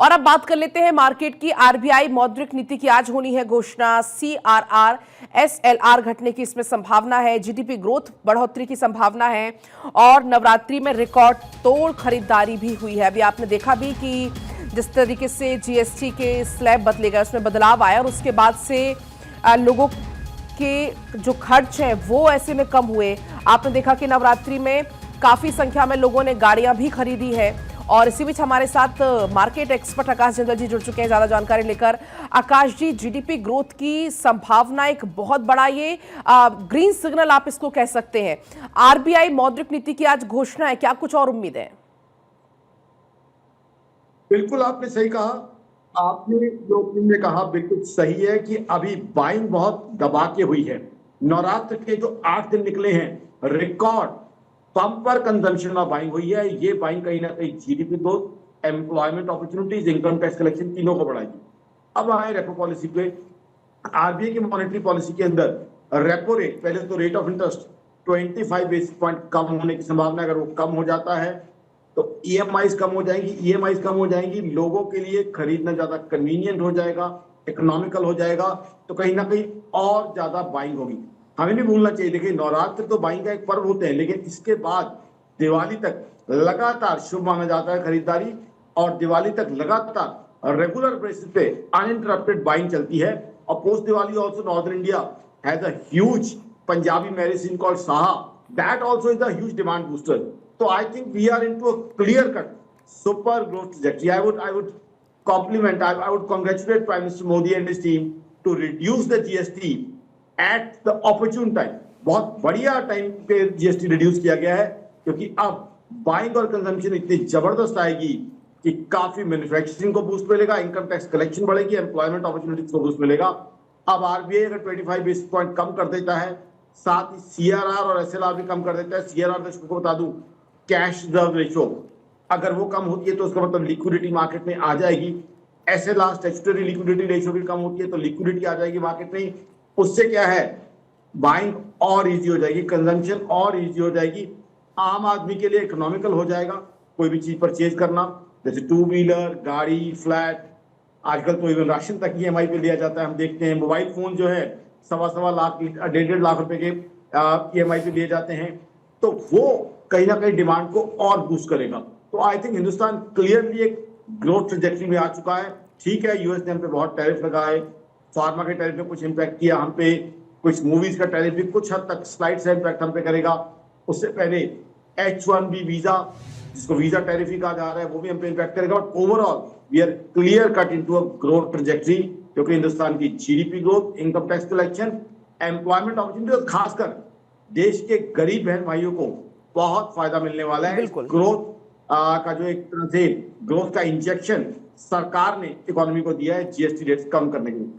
और अब बात कर लेते हैं मार्केट की। आरबीआई मौद्रिक नीति की आज होनी है घोषणा। सीआरआर एसएलआर घटने की इसमें संभावना है। जीडीपी ग्रोथ बढ़ोतरी की संभावना है और नवरात्रि में रिकॉर्ड तोड़ खरीदारी भी हुई है। अभी आपने देखा भी कि जिस तरीके से जीएसटी के स्लैब बदले गए, उसमें बदलाव आया और उसके बाद से लोगों के जो खर्च है वो ऐसे में कम हुए। आपने देखा कि नवरात्रि में काफी संख्या में लोगों ने गाड़ियां भी खरीदी है। और इसी बीच हमारे साथ मार्केट एक्सपर्ट आकाश जिंदल जी जुड़ चुके हैं ज्यादा जानकारी लेकर। आकाश जी, जीडीपी ग्रोथ की संभावना एक बहुत बड़ा ये ग्रीन सिग्नल आप इसको कह सकते हैं। आरबीआई मौद्रिक नीति की आज घोषणा है, क्या कुछ और उम्मीद है? बिल्कुल आपने सही कहा। आपने जो तुमने कहा बिल्कुल सही है कि अभी बाइंग बहुत दबा के हुई है। नवरात्र के जो 8 दिन निकले हैं, record bumper consumption of buying हुई है। ये बाइंग कहीं ना कहीं GDP growth, employment opportunities, income tax collection तीनों को बढ़ाएगी। अब आए रेपो पॉलिसी पे। आरबीआई की मॉनेटरी पॉलिसी के अंदर रेपो रेट, पहले तो rate of interest 25 basis point कम होने की संभावना। अगर वो कम हो जाता है तो ईएमआईज कम हो जाएंगी। ईएमआईज कम हो जाएंगी, लोगों के लिए खरीदना ज्यादा कन्वीनियंट हो जाएगा, इकोनॉमिकल हो जाएगा, तो कहीं ना कहीं और ज्यादा बाइंग होगी। हमें नहीं भूलना चाहिए, देखिए नवरात्र तो बाइंग का एक पर्व होते हैं, लेकिन इसके बाद दिवाली तक लगातार शुभ माना जाता है खरीदारी। और दिवाली तक लगातार रेगुलर बेसिस पे अनइंटरप्टेड बाइंग चलती है। और post Diwali also northern India has a huge Punjabi marriage scene called साहा, that also is a huge demand booster. So I think we are into a clear-cut super growth trajectory. I would compliment, I would congratulate Prime Minister Modi and his team to reduce the GST at the opportune time. बहुत बढ़िया time पे GST reduce किया गया है, क्योंकि अब buying और consumption इतनी जबरदस्त आएगी कि काफी मैन्युफैक्चरिंग को बूस्ट मिलेगा, इनकम टैक्स कलेक्शन बढ़ेगी, एम्प्लॉयमेंट अपॉर्चुनिटीज को बूस्ट मिलेगा। अब आरबीआई अगर 25 बेसिस पॉइंट कम कर देता है, साथ ही सीआरआर और एसएलआर भी कम कर देता है। सीआरआर दर्शकों को बता दूं, कैश रिजर्व रेशो, अगर वो कम होती है तो उसका मतलब लिक्विडिटी मार्केट में आ जाएगी। एसएलआर स्टैट्यूटरी लिक्विडिटी रेशो भी कम होती है तो लिक्विडिटी आ जाएगी मार्केट में। उससे क्या है, बाइंग और इजी हो जाएगी, कंजम्पशन और इजी हो जाएगी, आम आदमी के लिए इकोनॉमिकल हो जाएगा कोई भी चीज परचेज करना, जैसे टू व्हीलर, गाड़ी, फ्लैट। आजकल तो इवन राशन तक ईएमआई पे लिया जाता है। हम देखते हैं मोबाइल फोन जो है 1.25 लाख 1.5 लाख रुपए के ईएमआई पे लिए जाते हैं। तो वो कहीं ना कहीं डिमांड को और बूस्ट करेगा। तो आई थिंक हिंदुस्तान क्लियरली एक ग्रोथ ट्रैजेक्टरी में आ चुका है। ठीक है, यूएस ने हम पे बहुत टैरिफ लगा है, फार्मा के टैरिफ में कुछ इंपैक्ट किया हम पे, कुछ मूवीज का टैरिफ भी कुछ हद तक स्लाइड से इंपैक्ट हम पे करेगा। उससे पहले H1B वीजा, जिसको वीजा टैरिफ ही कहा जा रहा है, वो भी हम पे इंपैक्ट करेगा। But overall we are clear cut into a growth trajectory, क्योंकि हिंदुस्तान की GDP growth, income tax collection, employment opportunity और खासकर देश के गरीब बहन भाइयों को बहुत फायदा मिलने वाला है। बिल्कुल। ग्रोथ का जो एक तरह से ग्रोथ का इंजेक्शन सरकार ने इकोनॉमी को दिया है जीएसटी रेट्स कम करने के लिए।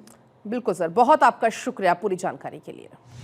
बिल्कुल सर, बहुत आपका शुक्रिया पूरी जानकारी के लिए।